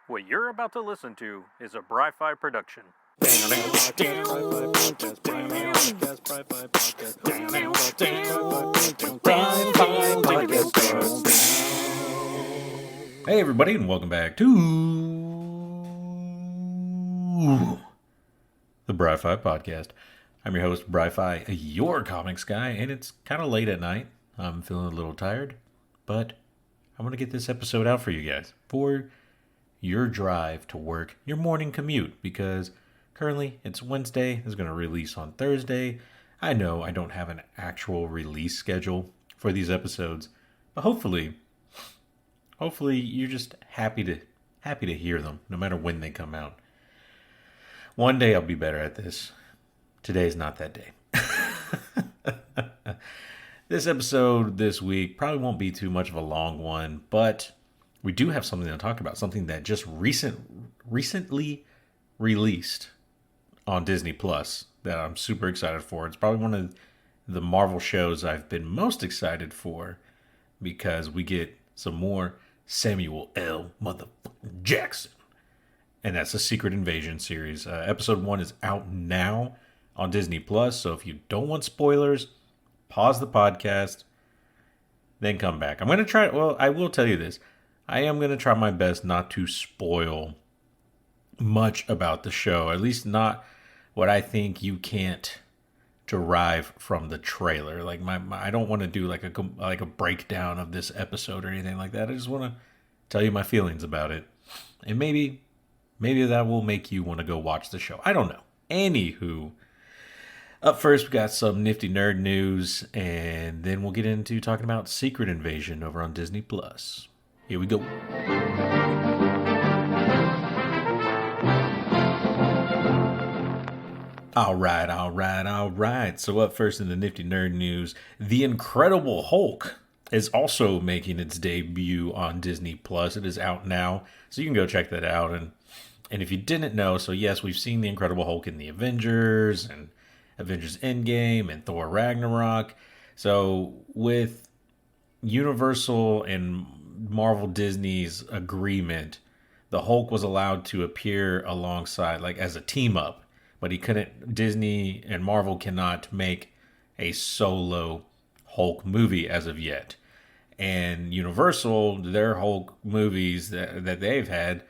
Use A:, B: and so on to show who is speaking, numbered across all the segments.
A: What you're about to listen to is a Bry-Fy production.
B: Hey everybody, and welcome back to the Bry-Fy podcast. I'm your host, Bry-Fy, your comics guy, and it's kind of late at night. I'm feeling a little tired, but I want to get this episode out for you guys for your drive to work, your morning commute, because currently it's Wednesday. It's going to release on Thursday. I know I don't have an actual release schedule for these episodes, but hopefully you're just happy to hear them, no matter when they come out. One day I'll be better at this. Today's not that day. This episode this week probably won't be too much of a long one, but we do have something to talk about, something that just recently released on Disney Plus that I'm super excited for. It's probably one of the Marvel shows I've been most excited for because we get some more Samuel L. motherfucking Jackson. And that's the Secret Invasion series. Episode 1 is out now on Disney Plus. So if you don't want spoilers, pause the podcast, then come back. I'm going to try. Well, I will tell you this. I am going to try my best not to spoil much about the show. At least not what I think you can't derive from the trailer. Like I don't want to do like a breakdown of this episode or anything like that. I just want to tell you my feelings about it, and maybe that will make you want to go watch the show. I don't know. Anywho, up first we got some nifty nerd news, and then we'll get into talking about Secret Invasion over on Disney Plus. Here we go. All right. So up first in the nifty nerd news, The Incredible Hulk is also making its debut on Disney Plus. It is out now, so you can go check that out. And if you didn't know, so yes, we've seen The Incredible Hulk in the Avengers and Avengers Endgame and Thor Ragnarok. So with Universal and Marvel Disney's agreement, the Hulk was allowed to appear alongside, like as a team up. But he couldn't. Disney and Marvel cannot make a solo Hulk movie as of yet. And Universal, their Hulk movies that they've had,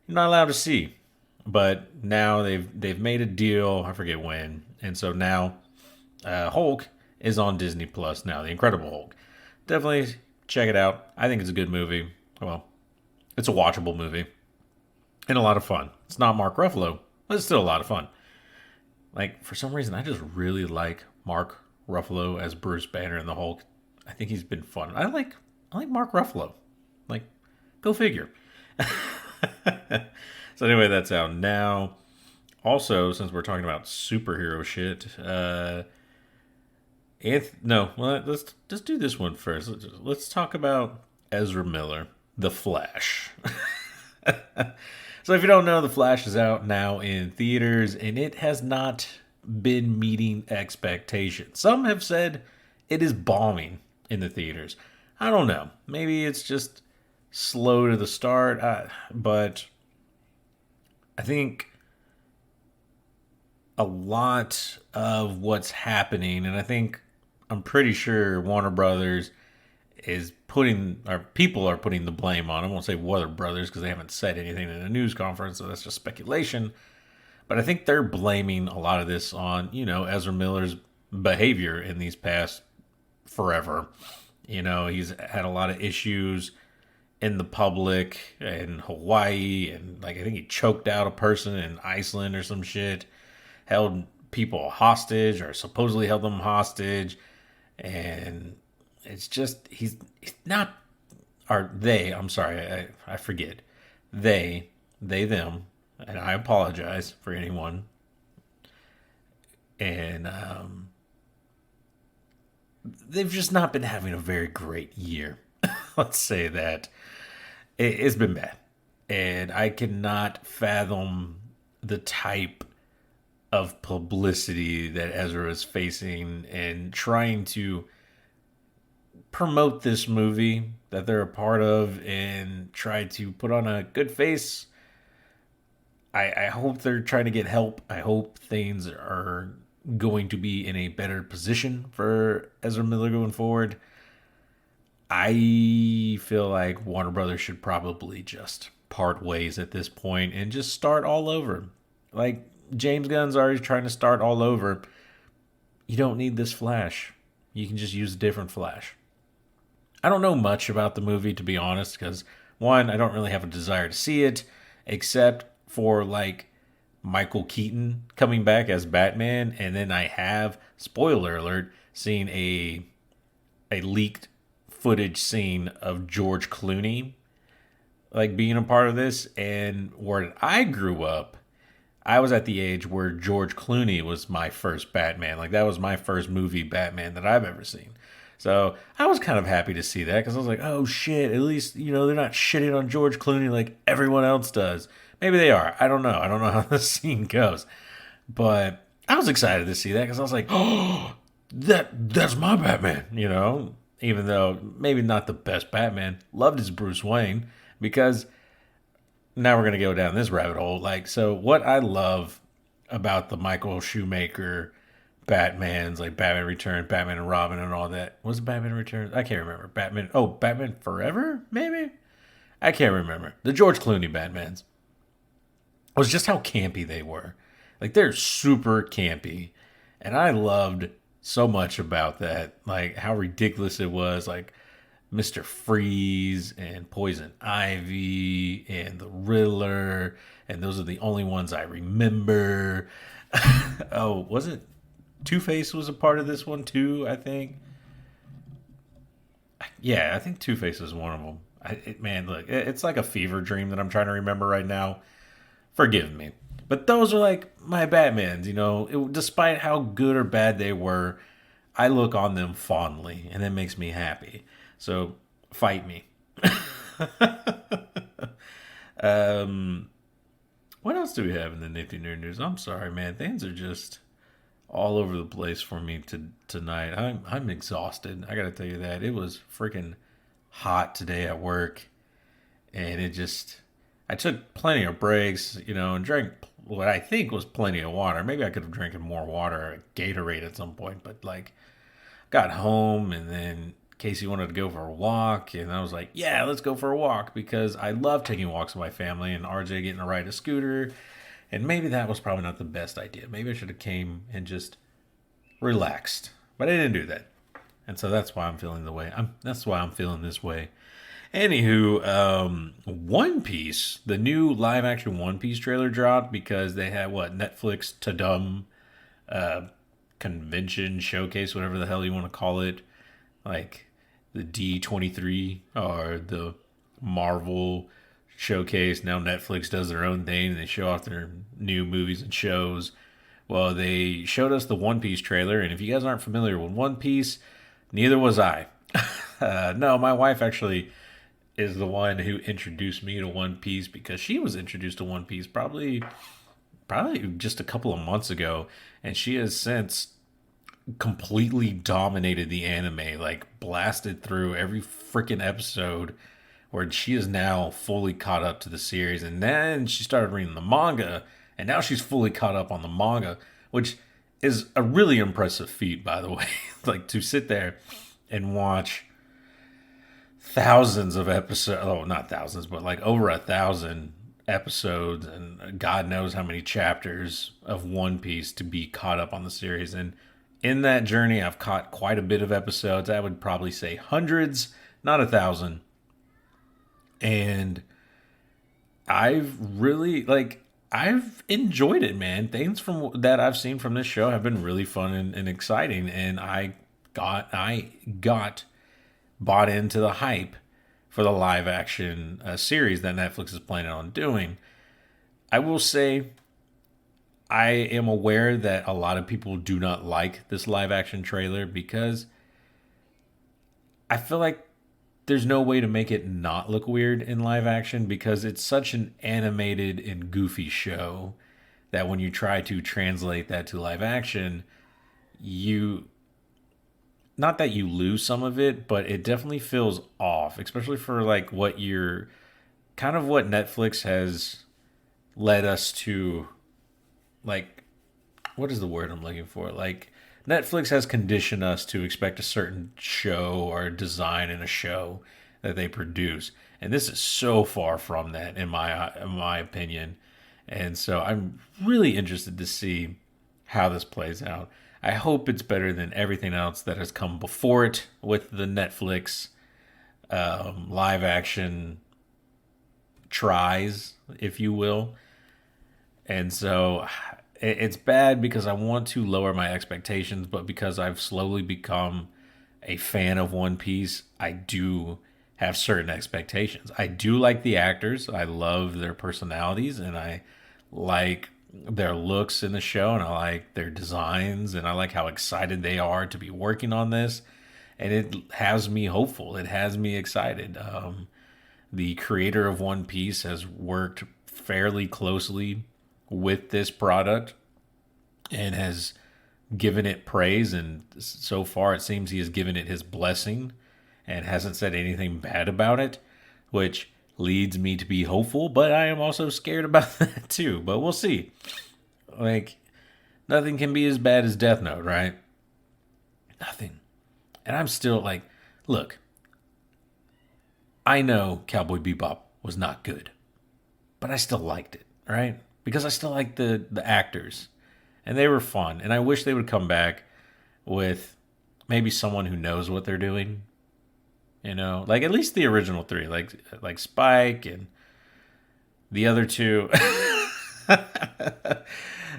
B: you're not allowed to see. But now they've made a deal. I forget when. And so now Hulk is on Disney Plus now. The Incredible Hulk. Definitely check it out. I think it's a good movie. Well, it's a watchable movie and a lot of fun. It's not Mark Ruffalo, but it's still a lot of fun. Like, for some reason, I just really like Mark Ruffalo as Bruce Banner in the Hulk. I think he's been fun. I like Mark Ruffalo. Like, go figure. So anyway, that's out now. Also, since we're talking about superhero shit, let's just do this one first. Let's talk about Ezra Miller, The Flash. So if you don't know, The Flash is out now in theaters, and it has not been meeting expectations. Some have said it is bombing in the theaters. I don't know. Maybe it's just slow to the start, but I think a lot of what's happening, and I'm pretty sure Warner Brothers is people are putting the blame on. I won't say Warner Brothers because they haven't said anything in a news conference, so that's just speculation. But I think they're blaming a lot of this on, Ezra Miller's behavior in these past forever. He's had a lot of issues in the public in Hawaii, and I think he choked out a person in Iceland or some shit, held people hostage or supposedly held them hostage, and it's just, he's not, or they, I'm sorry, I forget. They, them, and I apologize for anyone. And they've just not been having a very great year. Let's say that. It's been bad. And I cannot fathom the type of publicity that Ezra is facing and trying to promote this movie that they're a part of and try to put on a good face. I hope they're trying to get help. I hope things are going to be in a better position for Ezra Miller going forward. I feel like Warner Brothers should probably just part ways at this point and just start all over. Like, James Gunn's already trying to start all over. You don't need this Flash. You can just use a different Flash. I don't know much about the movie, to be honest, because, one, I don't really have a desire to see it, except for, like, Michael Keaton coming back as Batman, and then I have, spoiler alert, seen a leaked footage scene of George Clooney, like, being a part of this, and where I grew up, I was at the age where George Clooney was my first Batman. Like, that was my first movie Batman that I've ever seen. So I was kind of happy to see that because I was like, oh shit, at least, you know, they're not shitting on George Clooney like everyone else does. Maybe they are. I don't know. I don't know how the scene goes. But I was excited to see that because I was like, oh, that's my Batman, you know? Even though maybe not the best Batman. Loved his Bruce Wayne because now we're going to go down this rabbit hole. Like, so what I love about the Michael Schumacher Batmans, like Batman Returns, Batman and Robin and all that. Was it Batman Returns? I can't remember. Batman Forever, maybe? I can't remember. The George Clooney Batmans. Was just how campy they were. Like, they're super campy. And I loved so much about that. Like, how ridiculous it was. Like, Mr. Freeze and Poison Ivy and the Riddler. And those are the only ones I remember. Oh, was it Two-Face was a part of this one too, I think? Yeah, I think Two-Face was one of them. Man, look, it's like a fever dream that I'm trying to remember right now. Forgive me. But those are like my Batmans, you know. Despite how good or bad they were, I look on them fondly, and that makes me happy. So, fight me. What else do we have in the Nifty Nerd News? I'm sorry, man. Things are just all over the place for me tonight. I'm exhausted. I gotta tell you that. It was freaking hot today at work, and I took plenty of breaks, you know, and drank what I think was plenty of water. Maybe I could have drank more water or Gatorade at some point, but like, got home and then Casey wanted to go for a walk, and I was like, yeah, let's go for a walk because I love taking walks with my family and RJ getting to ride a scooter. And maybe that was probably not the best idea. Maybe I should have came and just relaxed, but I didn't do that, and so that's why I'm feeling the way. That's why I'm feeling this way. Anywho, One Piece, the new live action One Piece trailer dropped because they had Netflix Tadum convention showcase, whatever the hell you want to call it, like the D23 or the Marvel showcase. Now Netflix does their own thing and they show off their new movies and shows. Well, they showed us the One Piece trailer, and if you guys aren't familiar with One Piece, neither was I. No, my wife actually is the one who introduced me to One Piece because she was introduced to One Piece probably just a couple of months ago, and she has since completely dominated the anime, like blasted through every freaking episode, where she is now fully caught up to the series. And then she started reading the manga, and now she's fully caught up on the manga, which is a really impressive feat, by the way. Like, to sit there and watch thousands of episodes, oh, not thousands, but like over 1,000 episodes and God knows how many chapters of One Piece to be caught up on the series. And in that journey, I've caught quite a bit of episodes. I would probably say hundreds, not 1,000. And I've really, I've enjoyed it, man. Things from that I've seen from this show have been really fun and exciting. And I got bought into the hype for the live action series that Netflix is planning on doing. I will say I am aware that a lot of people do not like this live action trailer because I feel like there's no way to make it not look weird in live action because it's such an animated and goofy show that when you try to translate that to live action, not that you lose some of it, but it definitely feels off, especially for like what you're kind of what Netflix has led us to, like, what is the word I'm looking for? Like, Netflix has conditioned us to expect a certain show or design in a show that they produce, and this is so far from that in my opinion. And so I'm really interested to see how this plays out. I hope it's better than everything else that has come before it with the Netflix live action tries, if you will. And so it's bad because I want to lower my expectations, but because I've slowly become a fan of One Piece, I do have certain expectations. I do like the actors. I love their personalities and I like their looks in the show and I like their designs and I like how excited they are to be working on this. And it has me hopeful. It has me excited. The creator of One Piece has worked fairly closely with this product and has given it praise. And so far, it seems he has given it his blessing and hasn't said anything bad about it, which leads me to be hopeful. But I am also scared about that too. But we'll see. Like, nothing can be as bad as Death Note, right? Nothing. And I'm still like, look, I know Cowboy Bebop was not good, but I still liked it, right? Because I still like the actors, and they were fun. And I wish they would come back with maybe someone who knows what they're doing. You know, like at least the original three, like Spike and the other two.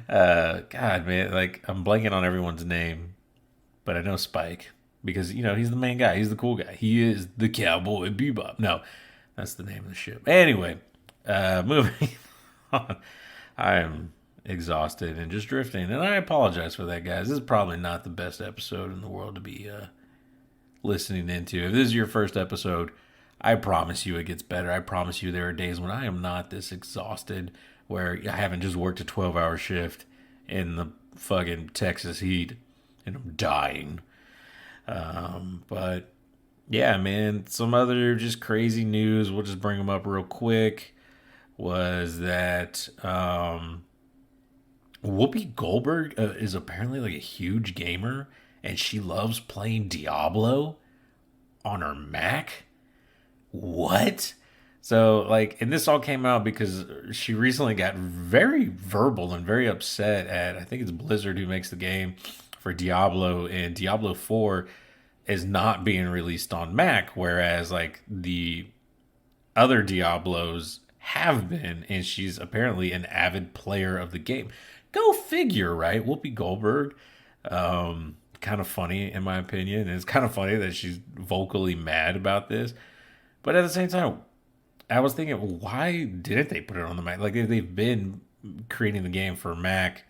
B: God, man, like I'm blanking on everyone's name, but I know Spike because he's the main guy. He's the cool guy. He is the Cowboy Bebop. No, that's the name of the ship. Anyway, moving on. I am exhausted and just drifting, and I apologize for that, guys. This is probably not the best episode in the world to be listening into. If this is your first episode, I promise you it gets better. I promise you there are days when I am not this exhausted, where I haven't just worked a 12-hour shift in the fucking Texas heat and I'm dying. But yeah, man, some other just crazy news. We'll just bring them up real quick. Was that Whoopi Goldberg is apparently like a huge gamer and she loves playing Diablo on her Mac? What? So, like, and this all came out because she recently got very verbal and very upset at, I think it's Blizzard who makes the game for Diablo, and Diablo 4 is not being released on Mac, whereas, like, the other Diablos have been, and she's apparently an avid player of the game. Go figure, right? Whoopi Goldberg. Kind of funny, in my opinion. And it's kind of funny that she's vocally mad about this. But at the same time, I was thinking, why didn't they put it on the Mac? Like, they've been creating the game for Mac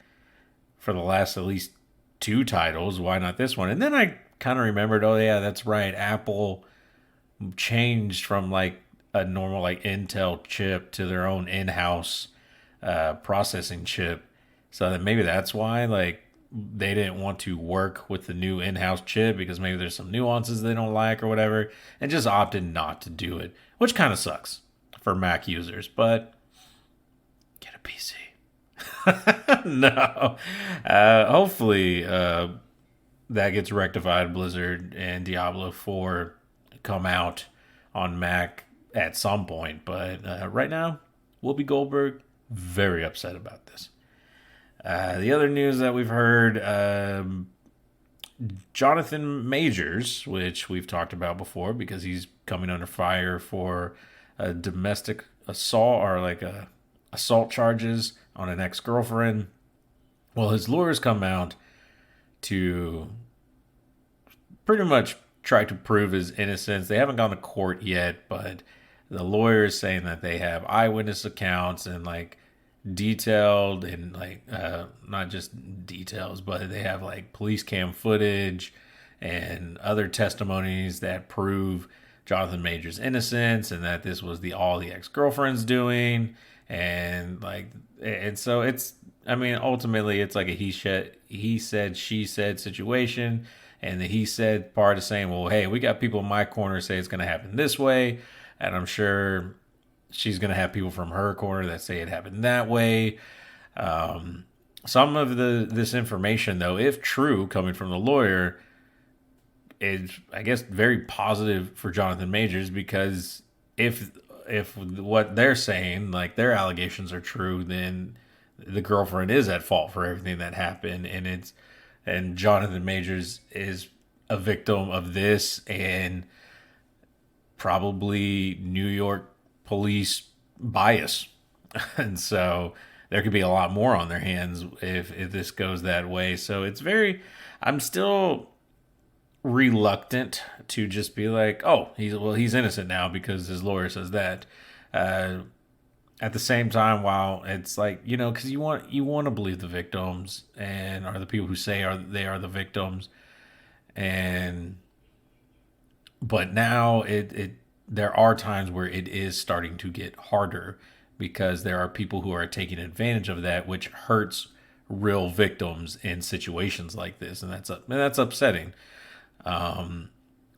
B: for the last at least two titles. Why not this one? And then I kind of remembered, oh, yeah, that's right. Apple changed from, like, a normal, like, Intel chip to their own in-house processing chip. So that maybe that's why, like, they didn't want to work with the new in-house chip because maybe there's some nuances they don't like or whatever, and just opted not to do it, which kind of sucks for Mac users. But get a PC. No. Hopefully that gets rectified. Blizzard and Diablo 4 come out on Mac at some point. But right now, Whoopi Goldberg, very upset about this. The other news that we've heard, Jonathan Majors, which we've talked about before because he's coming under fire for a domestic assault or like assault charges on an ex-girlfriend. Well, his lawyers come out to pretty much try to prove his innocence. They haven't gone to court yet, but the lawyer is saying that they have eyewitness accounts and like detailed and like not just details, but they have like police cam footage and other testimonies that prove Jonathan Major's innocence and that this was all the ex-girlfriend's doing. And like, and so it's, I mean, ultimately it's like a he said, she said situation. And he said part of saying, well, hey, we got people in my corner say it's going to happen this way. And I'm sure she's going to have people from her corner that say it happened that way. Some of this information, though, if true, coming from the lawyer, is, I guess, very positive for Jonathan Majors, because if what they're saying, like their allegations, are true, then the girlfriend is at fault for everything that happened, and Jonathan Majors is a victim of this and probably New York police bias. And so there could be a lot more on their hands if this goes that way. So it's I'm still reluctant to just be like, oh, he's innocent now because his lawyer says that. At the same time, while it's like, because you want to believe the victims and are the people who say they are the victims, but now there are times where it is starting to get harder because there are people who are taking advantage of that, which hurts real victims in situations like this, and that's upsetting.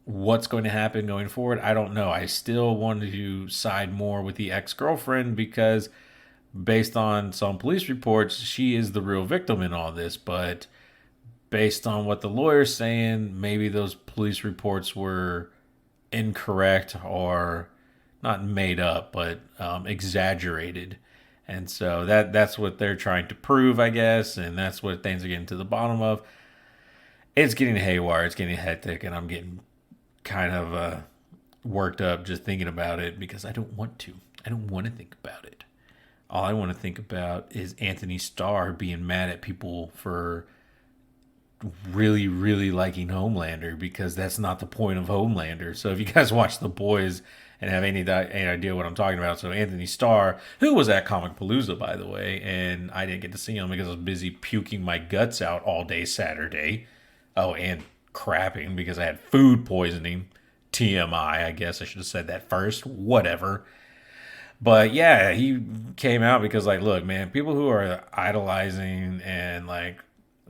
B: What's going to happen going forward, I don't know. I still want to side more with the ex-girlfriend because based on some police reports, she is the real victim in all this. But based on what the lawyer's saying, maybe those police reports were incorrect or not made up, but exaggerated. And so that's what they're trying to prove, I guess, and that's what things are getting to the bottom of. It's getting haywire, it's getting hectic, and I'm getting kind of worked up just thinking about it because I don't want to. I don't want to think about it. All I want to think about is Anthony Starr being mad at people for really, really liking Homelander, because that's not the point of Homelander. So if you guys watch The Boys and have any idea what I'm talking about, so Anthony Starr, who was at Comic Palooza, by the way, and I didn't get to see him because I was busy puking my guts out all day Saturday. Oh, and crapping because I had food poisoning. TMI, I guess I should have said that first. Whatever. But yeah, he came out because, like, look, man, people who are idolizing and, like,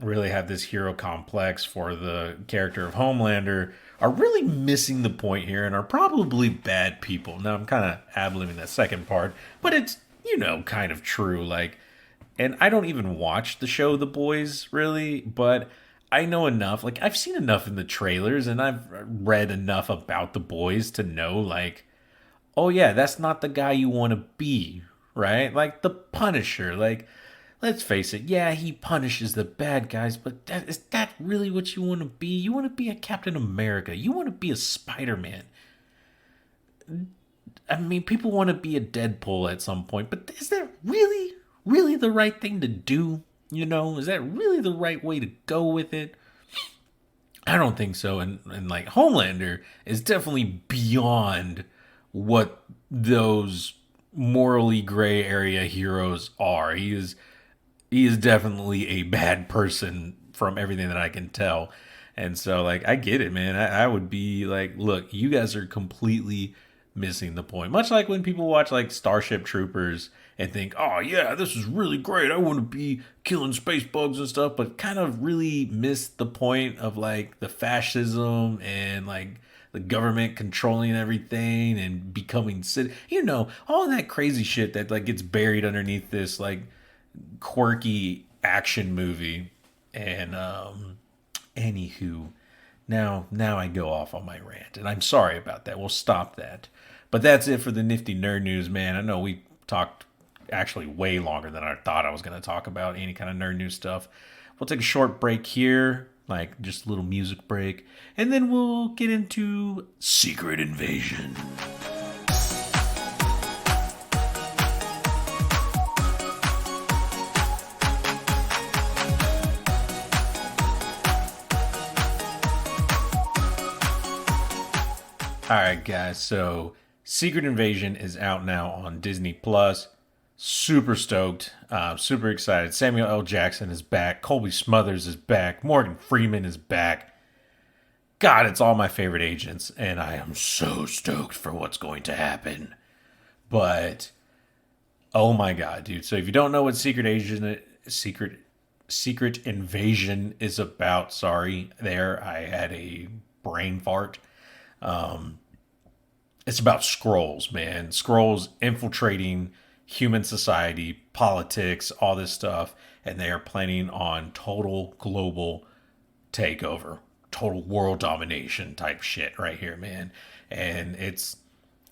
B: really have this hero complex for the character of Homelander are really missing the point here and are probably bad people. Now, I'm kind of ad-libbing that second part, but it's, kind of true. Like, and I don't even watch the show The Boys, really, but I know enough. Like, I've seen enough in the trailers and I've read enough about The Boys to know, like, oh yeah, that's not the guy you want to be, right? Like the Punisher. Like, let's face it, yeah, he punishes the bad guys, but is that really what you want to be? You want to be a Captain America. You want to be a Spider-Man. I mean, people want to be a Deadpool at some point, but is that really, really the right thing to do? Is that really the right way to go with it? I don't think so. And like, Homelander is definitely beyond what those morally gray area heroes are. He is definitely a bad person from everything that I can tell. And so, like, I get it, man. I would be like, look, you guys are completely missing the point. Much like when people watch, like, Starship Troopers and think, oh, yeah, this is really great. I want to be killing space bugs and stuff, but kind of really miss the point of, like, the fascism and, like, the government controlling everything and becoming all that crazy shit that, like, gets buried underneath this, like, quirky action movie. And anywho, now I go off on my rant, and I'm sorry about that. We'll stop that. But that's it for the Nifty Nerd News, man. I know we talked actually way longer than I thought I was going to talk about any kind of nerd news stuff. We'll take a short break here, like just a little music break, and then we'll get into Secret Invasion. All right, guys, so Secret Invasion is out now on Disney Plus. Super stoked, super excited. Samuel L. Jackson is back. Colby Smuthers is back. Morgan Freeman is back. God, it's all my favorite agents, and I am so stoked for what's going to happen. But, oh my God, dude. So if you don't know what Secret Secret Invasion is about. Sorry, there, I had a brain fart. It's about Skrulls, man. Skrulls infiltrating human society, politics, all this stuff, and they are planning on total global takeover, total world domination type shit right here, man. And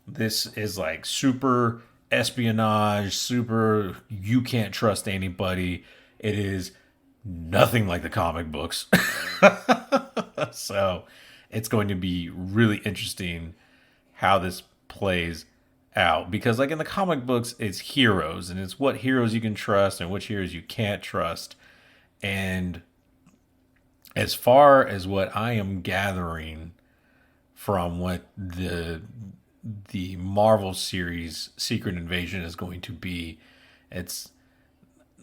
B: this is like super espionage, super you can't trust anybody. It is nothing like the comic books. So it's going to be really interesting how this plays out, because like in the comic books it's heroes and it's what heroes you can trust and which heroes you can't trust. And as far as what I am gathering from what the Marvel series Secret Invasion is going to be, it's,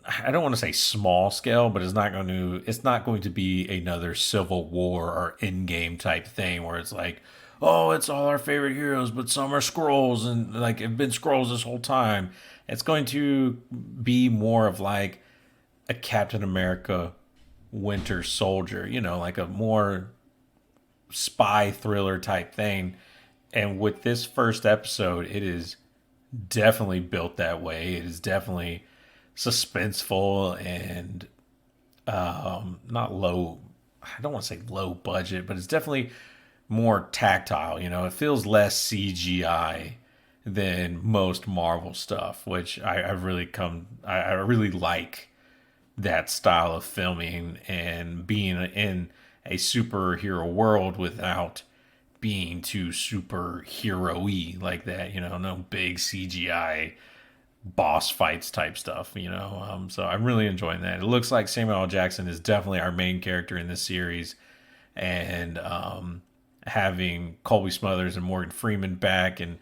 B: I don't want to say small scale, but it's not going to be another Civil War or Endgame type thing where it's like, oh, it's all our favorite heroes, but some are Skrulls and like have been Skrulls this whole time. It's going to be more of like a Captain America Winter Soldier, like a more spy thriller type thing. And with this first episode, it is definitely built that way. It is definitely suspenseful and not low. I don't want to say low budget, but it's definitely more tactile. It feels less CGI than most Marvel stuff, which I really like that style of filming and being in a superhero world without being too superhero-y like that. No big CGI boss fights type stuff. So I'm really enjoying that. It looks like Samuel L. Jackson is definitely our main character in this series, and having Colby Smulders and Morgan Freeman back and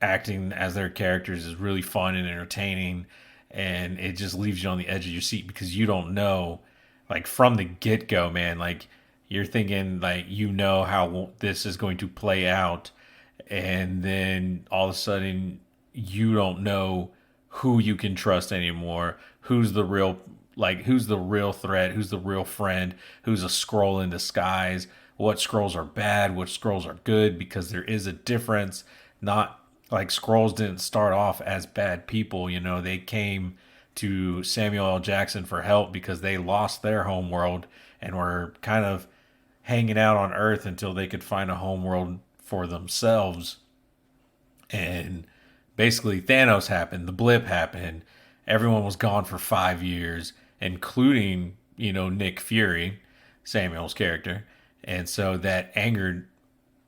B: acting as their characters is really fun and entertaining, and it just leaves you on the edge of your seat because you don't know, like from the get-go, man, like you're thinking like how this is going to play out, and then all of a sudden you don't know who you can trust anymore, who's the real threat, who's the real friend, who's a Skrull in disguise, what Skrulls are bad, what Skrulls are good, because there is a difference. Not like Skrulls didn't start off as bad people, they came to Samuel L. Jackson for help because they lost their homeworld and were kind of hanging out on Earth until they could find a homeworld for themselves. And basically Thanos happened, the blip happened, everyone was gone for 5 years, including, Nick Fury, Samuel's character. And so that angered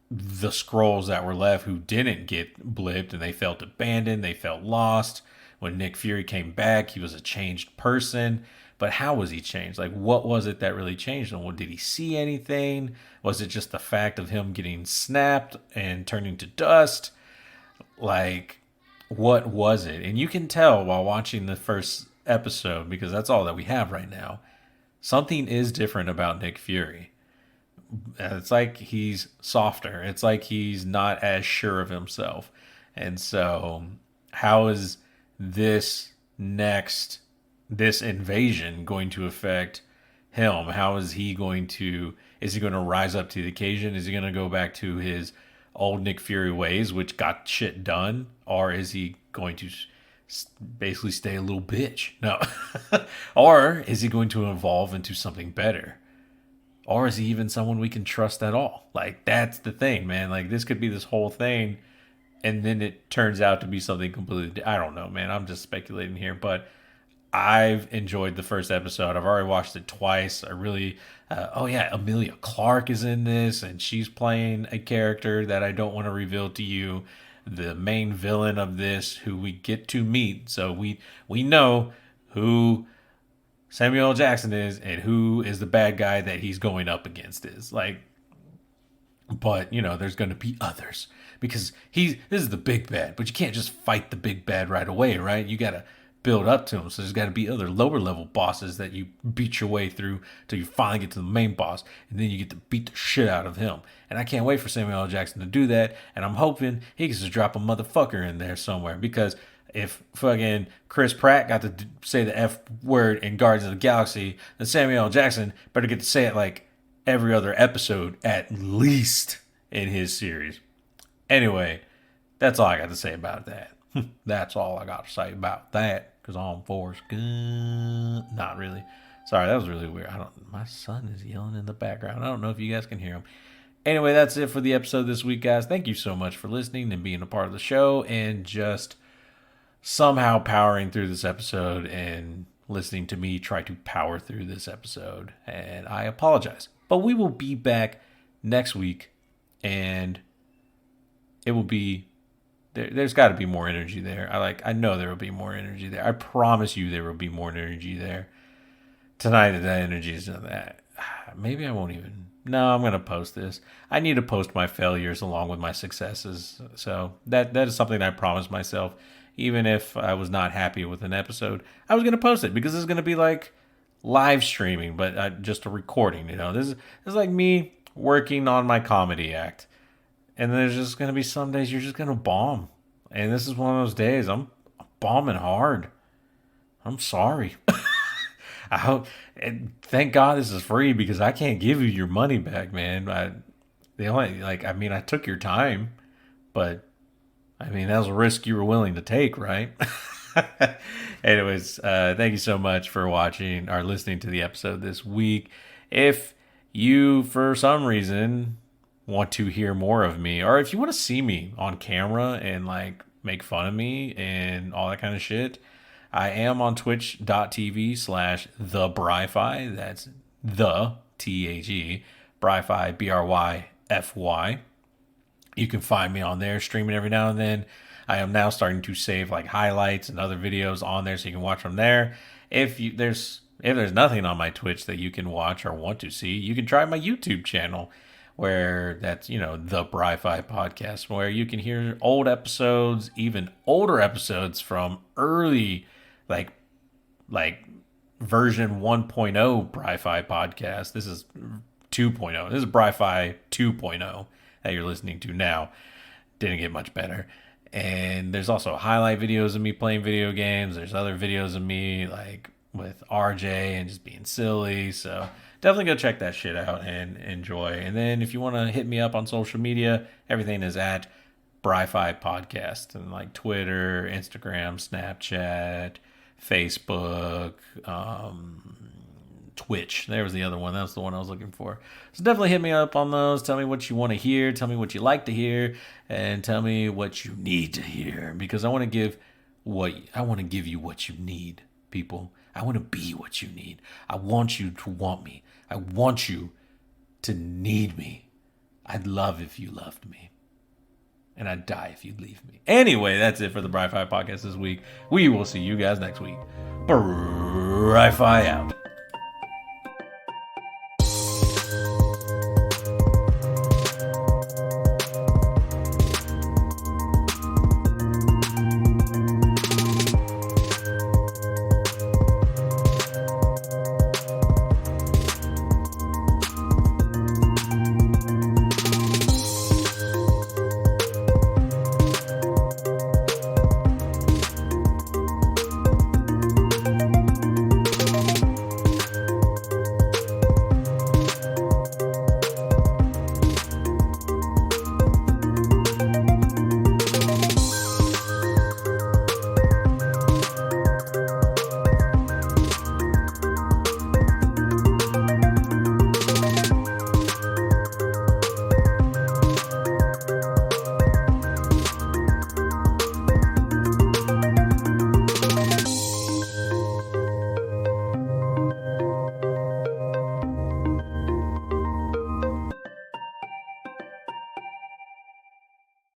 B: the Skrulls that were left who didn't get blipped, and they felt abandoned, they felt lost. When Nick Fury came back, he was a changed person. But how was he changed? Like, what was it that really changed him? Did he see anything? Was it just the fact of him getting snapped and turning to dust? Like, what was it? And you can tell while watching the first episode, because that's all that we have right now, something is different about Nick Fury. It's like he's softer. It's like he's not as sure of himself. And so how is this invasion going to affect him? How is he going to rise up to the occasion? Is he going to go back to his old Nick Fury ways, which got shit done? Or is he going to basically stay a little bitch? No. Or is he going to evolve into something better? Or is he even someone we can trust at all? Like, that's the thing, man. Like, this could be this whole thing, and then it turns out to be something completely... I don't know, man. I'm just speculating here, but I've enjoyed the first episode. I've already watched it twice. I really... Emilia Clarke is in this, and she's playing a character that I don't want to reveal to you. The main villain of this, who we get to meet. So we know who Samuel L. Jackson is and who is the bad guy that he's going up against is. Like, but there's going to be others because this is the big bad, but you can't just fight the big bad right away, right? You got to build up to him. So there's got to be other lower level bosses that you beat your way through till you finally get to the main boss, and then you get to beat the shit out of him. And I can't wait for Samuel L. Jackson to do that, and I'm hoping he can just drop a motherfucker in there somewhere, because If fucking Chris Pratt got to say the F word in Guardians of the Galaxy, then Samuel L. Jackson better get to say it like every other episode at least in his series. Anyway, that's all I got to say about that. That's all I got to say about that. Because all fours good. Not really. Sorry, that was really weird. My son is yelling in the background. I don't know if you guys can hear him. Anyway, that's it for the episode this week, guys. Thank you so much for listening and being a part of the show and just somehow powering through this episode and listening to me try to power through this episode. And I apologize. But we will be back next week, and it will be there's got to be more energy there. I know there will be more energy there. I promise you there will be more energy there. Tonight, that energy is not that. Maybe I won't even. No, I'm going to post this. I need to post my failures along with my successes. So that is something I promised myself. Even if I was not happy with an episode, I was going to post it because it's going to be like live streaming, but just a recording. This is like me working on my comedy act. And there's just going to be some days you're just going to bomb. And this is one of those days I'm bombing hard. I'm sorry. I hope, and thank God this is free because I can't give you your money back, man. I took your time, but that was a risk you were willing to take, right? Anyways, thank you so much for watching or listening to the episode this week. If you, for some reason, want to hear more of me, or if you want to see me on camera and like make fun of me and all that kind of shit, I am on twitch.tv/the Bry-Fy. That's the THE Bry-Fy, BRYFY. You can find me on there streaming every now and then. I am now starting to save like highlights and other videos on there so you can watch from there. If there's nothing on my Twitch that you can watch or want to see, you can try my YouTube channel, where that's, the Bry-Fy podcast, where you can hear old episodes, even older episodes from early, like version 1.0 Bry-Fy podcast. This is 2.0. This is Bry-Fy 2.0 that you're listening to now. Didn't get much better. And there's also highlight videos of me playing video games. There's other videos of me like with RJ and just being silly. So definitely go check that shit out and enjoy. And then if you want to hit me up on social media, everything is at Bry-Fy Podcast. And like Twitter, Instagram, Snapchat, Facebook, Twitch. There was the other one. That was the one I was looking for. So definitely hit me up on those. Tell me what you want to hear. Tell me what you like to hear. And tell me what you need to hear. Because I want to give you what you need, people. I want to be what you need. I want you to want me. I want you to need me. I'd love if you loved me. And I'd die if you'd leave me. Anyway, that's it for the Bry-Fy podcast this week. We will see you guys next week. Bry-Fy out.